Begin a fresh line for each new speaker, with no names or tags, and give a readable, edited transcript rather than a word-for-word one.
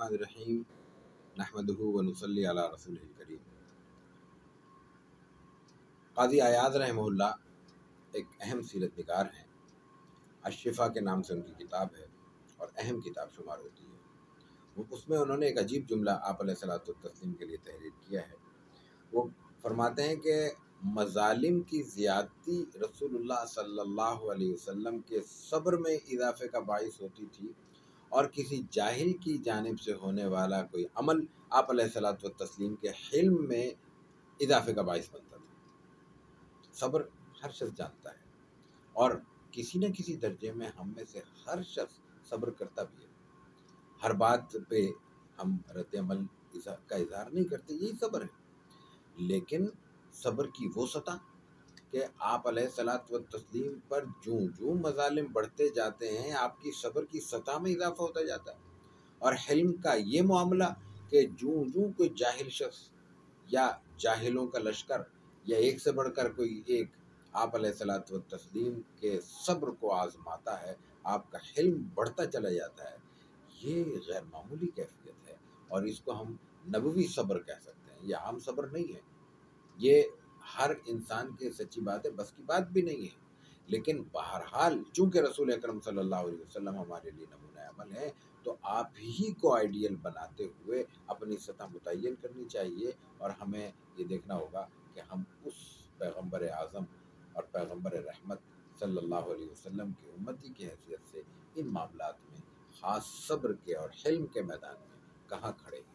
الرحمن الرحیم نحمدہ ونصلی علی رسولہ الکریم۔ قاضی عیاض رحمہ اللہ ایک اہم سیرت نگار ہیں۔ الشفا کے نام سے ان کی کتاب ہے اور اہم کتاب شمار ہوتی ہے۔ اس میں انہوں نے ایک عجیب جملہ آپ علیہ الصلوۃ والتسلیم کے لیے تحریر کیا ہے۔ وہ فرماتے ہیں کہ مظالم کی زیادتی رسول اللہ صلی اللہ علیہ وسلم کے صبر میں اضافے کا باعث ہوتی تھی، اور کسی جاہل کی جانب سے ہونے والا کوئی عمل آپ علیہ الصلوۃ والتسلیم کے حلم میں اضافے کا باعث بنتا تھا۔ صبر ہر شخص جانتا ہے، اور کسی نہ کسی درجے میں ہم میں سے ہر شخص صبر کرتا بھی ہے۔ ہر بات پہ ہم رد عمل کا اظہار نہیں کرتے، یہی صبر ہے۔ لیکن صبر کی وہ سطح کہ آپ علیہ الصلوۃ والتسلیم پر جوں مظالم بڑھتے جاتے ہیں، آپ کی صبر کی سطح میں اضافہ ہوتا جاتا ہے، اور حلم کا یہ معاملہ کہ جوں کوئی جاہل شخص یا جاہلوں کا لشکر یا ایک سے بڑھ کر کوئی ایک آپ علیہ الصلوۃ والتسلیم کے صبر کو آزماتا ہے، آپ کا حلم بڑھتا چلا جاتا ہے۔ یہ غیر معمولی کیفیت ہے، اور اس کو ہم نبوی صبر کہہ سکتے ہیں۔ یہ عام صبر نہیں ہے، یہ ہر انسان کے سچی بات ہے، بس کی بات بھی نہیں ہے۔ لیکن بہرحال چونکہ رسول اکرم صلی اللہ علیہ وسلم ہمارے لیے نمونہ عمل ہے، تو آپ ہی کو آئیڈیل بناتے ہوئے اپنی سطح متعین کرنی چاہیے، اور ہمیں یہ دیکھنا ہوگا کہ ہم اس پیغمبر اعظم اور پیغمبر رحمت صلی اللہ علیہ وسلم کی امتی کی حیثیت سے ان معاملات میں خاص صبر کے اور حلم کے میدان میں کہاں کھڑے ہیں۔